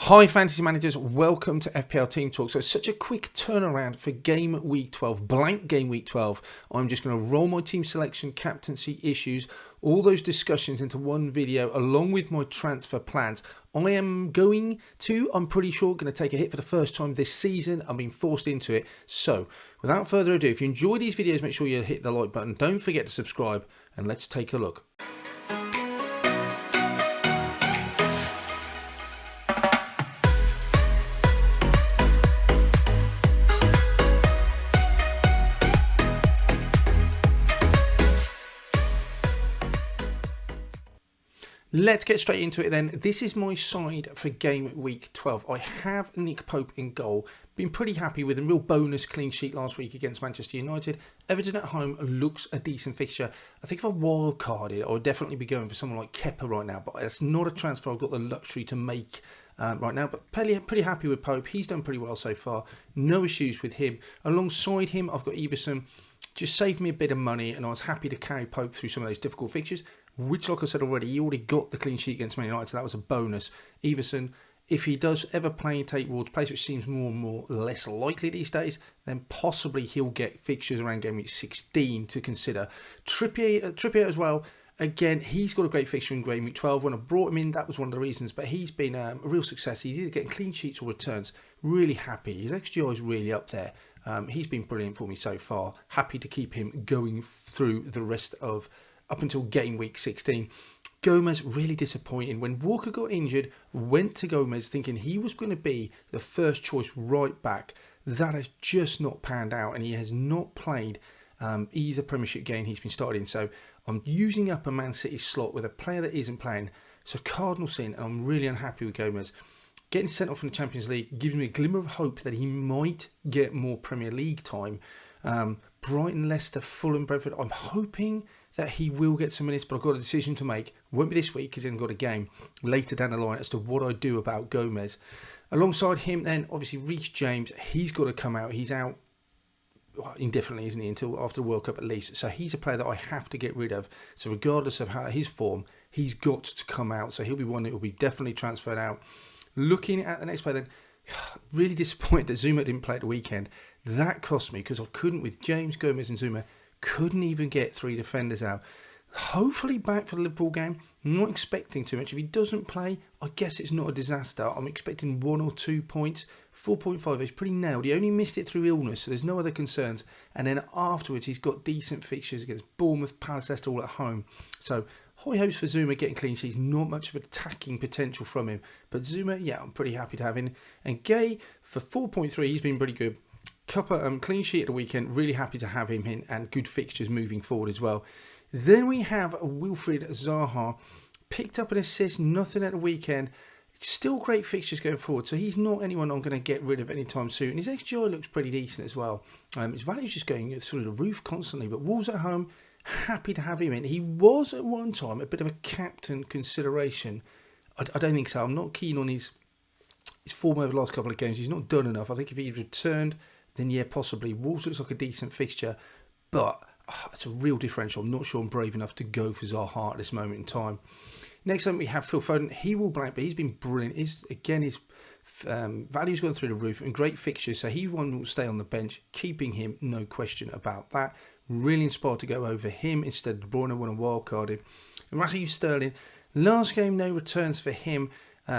Hi fantasy managers, welcome to FPL Team Talk. So such a quick turnaround for game week 12, blank game week 12. I'm just going to roll my team selection, captaincy issues, all those discussions into one video along with my transfer plans. I am I'm pretty sure, going to take a hit for the first time this season. I'm being forced into it. So without further ado, if you enjoy these videos, make sure you hit the like button. Don't forget to subscribe and let's take a look. Let's get straight into it then. This is my side for game week 12. I have Nick Pope in goal. Been pretty happy with him. Real bonus clean sheet last week against Manchester United. Everton at home looks a decent fixture. I think if I wild carded, I would definitely be going for someone like Kepa right now. But it's not a transfer I've got the luxury to make right now. But pretty happy with Pope. He's done pretty well so far. No issues with him. Alongside him, I've got Everson. Just saved me a bit of money and I was happy to carry Pope through some of those difficult fixtures, which, like I said already, he already got the clean sheet against Man United, so that was a bonus. Everson, if he does ever take Ward's place, which seems more and more less likely these days, then possibly he'll get fixtures around game week 16 to consider. Trippier as well. Again, he's got a great fixture in game week 12. When I brought him in, that was one of the reasons, but he's been a real success. He's either getting clean sheets or returns. Really happy. His XGI is really up there. He's been brilliant for me so far. Happy to keep him going through the rest of up until game week 16. Gomez, really disappointing. When Walker got injured, went to Gomez thinking he was going to be the first choice right back. That has just not panned out, and he has not played either Premiership game he's been started in. So I'm using up a Man City slot with a player that isn't playing. So Cardinals in, and I'm really unhappy with Gomez. Getting sent off from the Champions League gives me a glimmer of hope that he might get more Premier League time. Brighton, Leicester, Fulham, Brentford. I'm hoping that he will get some minutes, but I've got a decision to make. Won't be this week because he hasn't got a game. Later down the line as to what I do about Gomez. Alongside him then, obviously, Reece James. He's got to come out. He's out indefinitely, isn't he, until after the World Cup at least. So he's a player that I have to get rid of. So regardless of his form, he's got to come out. So he'll be one that will be definitely transferred out. Looking at the next player then, really disappointed that Zuma didn't play at the weekend. That cost me because I couldn't, with James, Gomez and Zuma, couldn't even get three defenders out. Hopefully back for the Liverpool game. Not expecting too much. If he doesn't play, I guess it's not a disaster. I'm expecting 1 or 2 points. 4.5 is pretty nailed. He only missed it through illness, so there's no other concerns. And then afterwards, he's got decent fixtures against Bournemouth, Palace, Leicester, all at home. So high hopes for Zuma getting clean sheets. Not much of attacking potential from him. But Zuma, yeah, I'm pretty happy to have him. And Gay, for 4.3, he's been pretty good. Cuppa, clean sheet at the weekend. Really happy to have him in, and good fixtures moving forward as well. Then we have Wilfried Zaha. Picked up an assist, nothing at the weekend. Still great fixtures going forward. So he's not anyone I'm going to get rid of anytime soon. His XGI looks pretty decent as well. His value's just going through the roof constantly. But Wolves at home, happy to have him in. He was at one time a bit of a captain consideration. I don't think so. I'm not keen on his form over the last couple of games. He's not done enough. I think if he returned, then yeah, possibly. Wolves looks like a decent fixture, but it's a real differential. I'm not sure I'm brave enough to go for Zaha at this moment in time. Next up, we have Phil Foden. He will blank, but he's been brilliant. His value's gone through the roof and great fixtures, so he will stay on the bench. Keeping him, no question about that. Really inspired to go over him instead of De Bruyne when I wildcarded. And Raheem Sterling, last game, no returns for him.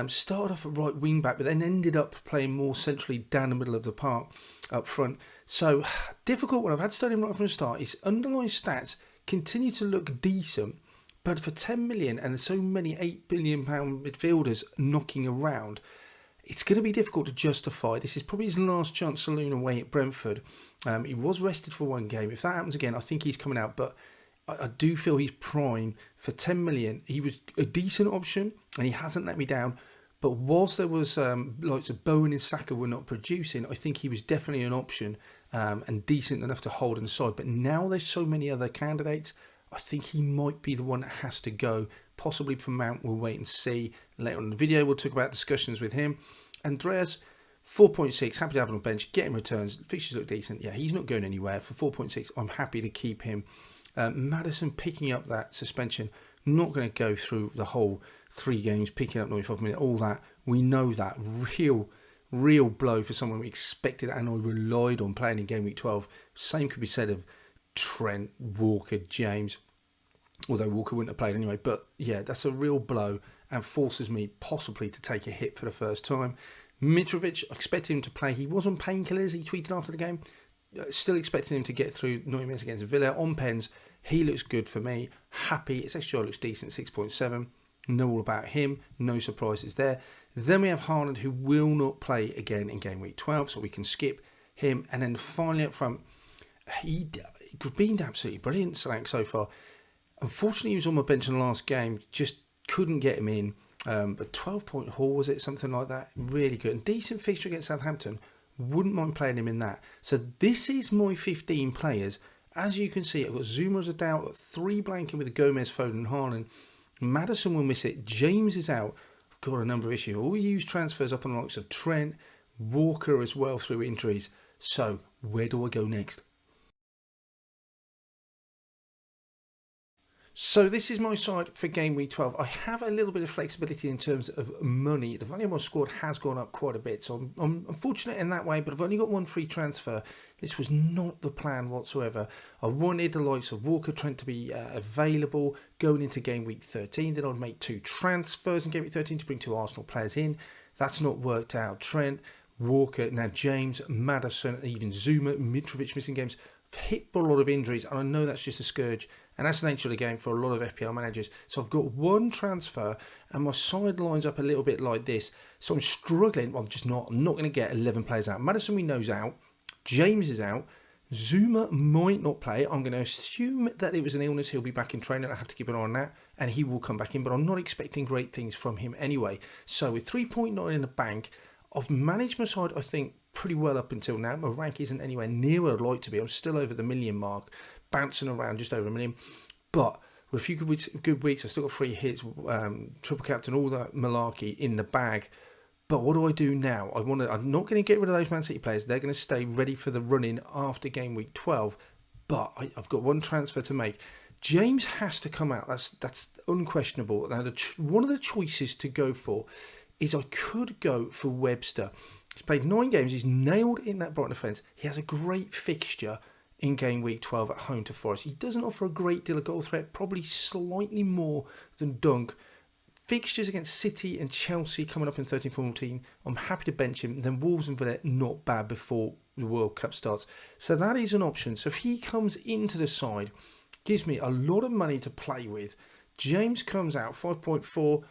Started off at right wing back, but then ended up playing more centrally down the middle of the park up front. So difficult when I've had Sterling right from the start. His underlying stats continue to look decent, but for 10 million and so many £8 billion midfielders knocking around, it's going to be difficult to justify. This is probably his last chance saloon away at Brentford. He was rested for one game. If that happens again, I think he's coming out, but I do feel he's prime for 10 million. He was a decent option and he hasn't let me down. But whilst there was like Bowen and Saka were not producing, I think he was definitely an option and decent enough to hold on the side. But now there's so many other candidates, I think he might be the one that has to go. Possibly for Mount, we'll wait and see. Later on in the video, we'll talk about discussions with him. Andreas, 4.6, happy to have him on the bench, getting returns. Fixtures look decent. Yeah, he's not going anywhere. For 4.6, I'm happy to keep him. Maddison picking up that suspension. Not going to go through the whole 3 games, picking up 95 minutes, all that. We know that. Real blow for someone we expected and I relied on playing in game week 12. Same could be said of Trent, Walker, James. Although Walker wouldn't have played anyway. But yeah, that's a real blow and forces me possibly to take a hit for the first time. Mitrovic, I expected him to play. He was on painkillers, he tweeted after the game. Still expecting him to get through 90 minutes against Villa. On pens, he looks good for me. Happy. His XGI looks decent, 6.7. Know all about him. No surprises there. Then we have Haaland, who will not play again in game week 12, so we can skip him. And then finally up front, he's been absolutely brilliant so far. Unfortunately, he was on my bench in the last game. Just couldn't get him in. But 12-point haul, was it? Something like that. Really good. And decent fixture against Southampton. Wouldn't mind playing him in that. So this is my 15 players. As you can see, I've got Zuma as a doubt. I've got 3 blanking with Gomez, Foden and Haaland. Maddison will miss it. James is out. I've got a number of issues. All use transfers up on the likes of Trent, Walker as well through injuries. So where do I go next? So this is my side for game week 12. I have a little bit of flexibility in terms of money. The value of my squad has gone up quite a bit. So I'm unfortunate in that way, but I've only got 1 free transfer. This was not the plan whatsoever. I wanted the likes of Walker, Trent to be available going into game week 13. Then I'd make 2 transfers in game week 13 to bring 2 Arsenal players in. That's not worked out. Trent, Walker, now James, Maddison, even Zuma, Mitrovic missing games. Hit by a lot of injuries, and I know that's just a scourge, and that's the nature of the game for a lot of FPL managers. So I've got 1 transfer, and my side lines up a little bit like this. So I'm struggling. Well, I'm not going to get 11 players out. Maddison we know's out. James is out. Zuma might not play. I'm going to assume that it was an illness. He'll be back in training. I have to keep an eye on that, and he will come back in. But I'm not expecting great things from him anyway. So with 3.9 in the bank, I've managed my side, I think, pretty well up until now. My rank isn't anywhere near where I'd like to be. I'm still over the million mark, bouncing around just over a million. But with a few good weeks, I've still got 3 hits, triple captain, all that malarkey in the bag. But what do I do now? I'm not going to get rid of those Man City players. They're going to stay ready for the run-in after game week 12. But I've got 1 transfer to make. James has to come out. That's unquestionable. Now, one of the choices to go for is I could go for Webster. He's played 9 games. He's nailed in that Brighton defence. He has a great fixture in game week 12 at home to Forest. He doesn't offer a great deal of goal threat, probably slightly more than Dunk. Fixtures against City and Chelsea coming up in 13-14. I'm happy to bench him. Then Wolves and Villa, not bad before the World Cup starts. So that is an option. So if he comes into the side, gives me a lot of money to play with. James comes out, 5.4.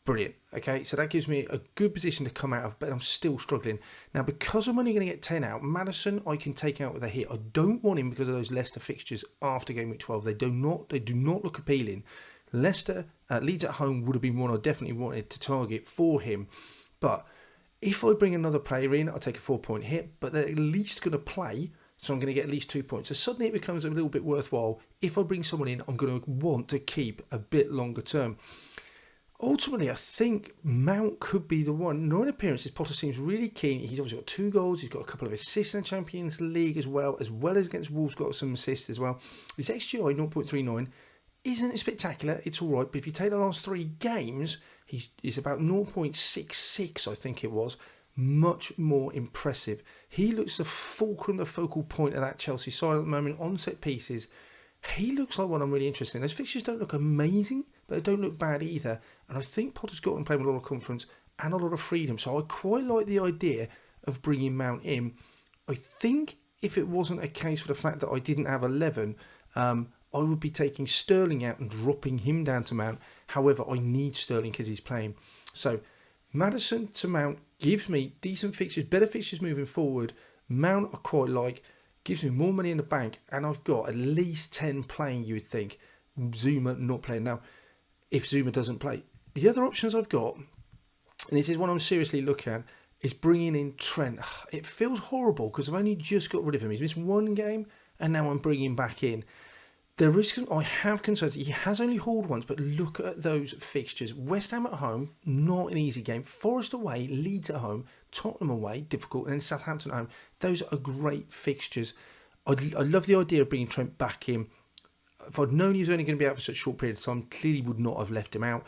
Brilliant. Okay, so that gives me a good position to come out of, but I'm still struggling. Now, because I'm only going to get 10 out, Maddison I can take out with a hit. I don't want him because of those Leicester fixtures after game week 12. They do not look appealing. Leicester, Leeds at home would have been one I definitely wanted to target for him. But if I bring another player in, I'll take a 4-point hit, but they're at least going to play, so I'm going to get at least 2 points. So suddenly it becomes a little bit worthwhile. If I bring someone in, I'm going to want to keep a bit longer term. Ultimately, I think Mount could be the one. 9 appearances, Potter seems really keen. He's obviously got 2 goals. He's got a couple of assists in the Champions League as well as against Wolves, got some assists as well. His XGI, 0.39, isn't spectacular. It's all right. But if you take the last 3 games, he's about 0.66, I think it was. Much more impressive. He looks the fulcrum, the focal point of that Chelsea side at the moment on set pieces. He looks like one I'm really interested in. Those fixtures don't look amazing, but they don't look bad either. And I think Potter's got him playing with a lot of confidence and a lot of freedom. So I quite like the idea of bringing Mount in. I think if it wasn't a case for the fact that I didn't have 11, I would be taking Sterling out and dropping him down to Mount. However, I need Sterling because he's playing. So Maddison to Mount gives me decent fixtures, better fixtures moving forward. Mount I quite like. Gives me more money in the bank, and I've got at least 10 playing, you would think. Zuma not playing. Now, if Zuma doesn't play, the other options I've got, and this is one I'm seriously looking at, is bringing in Trent. It feels horrible because I've only just got rid of him. He's missed 1 game, and now I'm bringing him back in. I have concerns. He has only hauled once, but look at those fixtures. West Ham at home, not an easy game. Forest away, Leeds at home, Tottenham away, difficult, and then Southampton at home. Those are great fixtures. I love the idea of bringing Trent back in. If I'd known he was only going to be out for such a short period of time, clearly would not have left him out.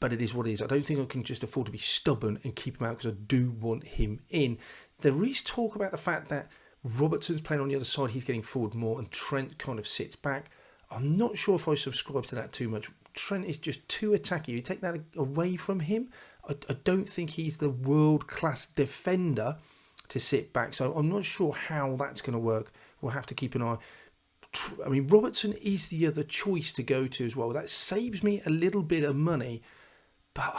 but it is what it is. I don't think I can just afford to be stubborn and keep him out because I do want him in. There is talk about the fact that Robertson's playing on the other side, he's getting forward more, and Trent kind of sits back. I'm not sure if I subscribe to that too much. Trent is just too attacky. You take that away from him, I don't think he's the world-class defender to sit back. So I'm not sure how that's going to work. We'll have to keep an eye. I mean, Robertson is the other choice to go to as well. That saves me a little bit of money, but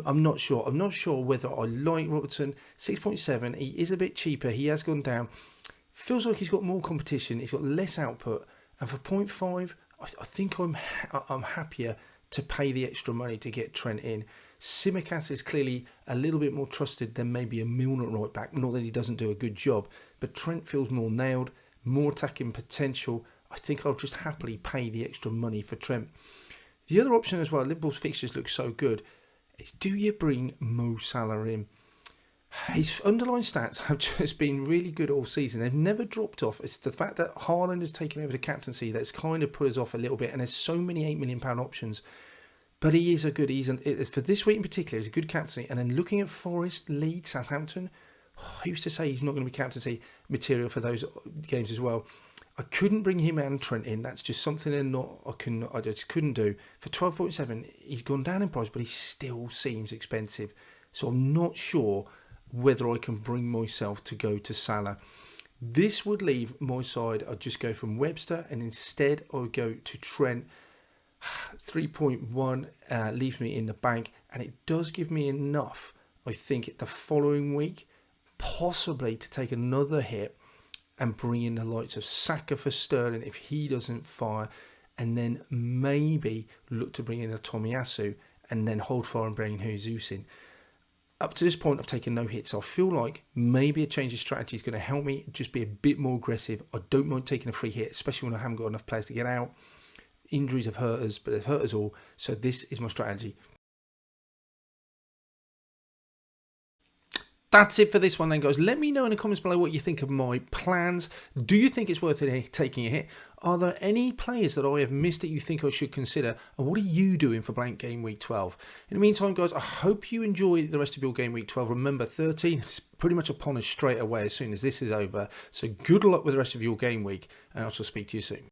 I'm not sure. I'm not sure whether I like Robertson. 6.7, he is a bit cheaper. He has gone down. Feels like he's got more competition. He's got less output. And for 0.5, I think I'm happier to pay the extra money to get Trent in. Tsimikas is clearly a little bit more trusted than maybe a Milner right back. Not that he doesn't do a good job, but Trent feels more nailed, more attacking potential. I think I'll just happily pay the extra money for Trent. The other option as well, Liverpool's fixtures look so good, is do you bring Mo Salah in? His underlying stats have just been really good all season. They've never dropped off. It's the fact that Haaland has taken over the captaincy that's kind of put us off a little bit, and there's so many £8 million options. But he is a good, for this week in particular, he's a good captaincy. And then looking at Forest, Leeds, Southampton, who's to say he's not going to be captaincy material for those games as well? I couldn't bring him and Trent in. That's just something I just couldn't do. For 12.7, he's gone down in price, but he still seems expensive. So I'm not sure whether I can bring myself to go to Salah. This would leave my side. I'd just go from Webster, and instead I would go to Trent. 3.1 leaves me in the bank, and it does give me enough, I think, the following week possibly to take another hit and bring in the likes of Saka for Sterling if he doesn't fire, and then maybe look to bring in a Tomiyasu and then hold fire and bring Jesus in. Up to this point, I've taken no hits. I feel like maybe a change of strategy is going to help me just be a bit more aggressive. I don't mind taking a free hit, especially when I haven't got enough players to get out. Injuries have hurt us, but they've hurt us all. So this is my strategy. That's it for this one then, guys. Let me know in the comments below what you think of my plans. Do you think it's worth it taking a hit? Are there any players that I have missed that you think I should consider? And what are you doing for blank game week 12? In the meantime, guys, I hope you enjoy the rest of your game week 12. Remember, 13 is pretty much upon us straight away as soon as this is over. So good luck with the rest of your game week, and I shall speak to you soon.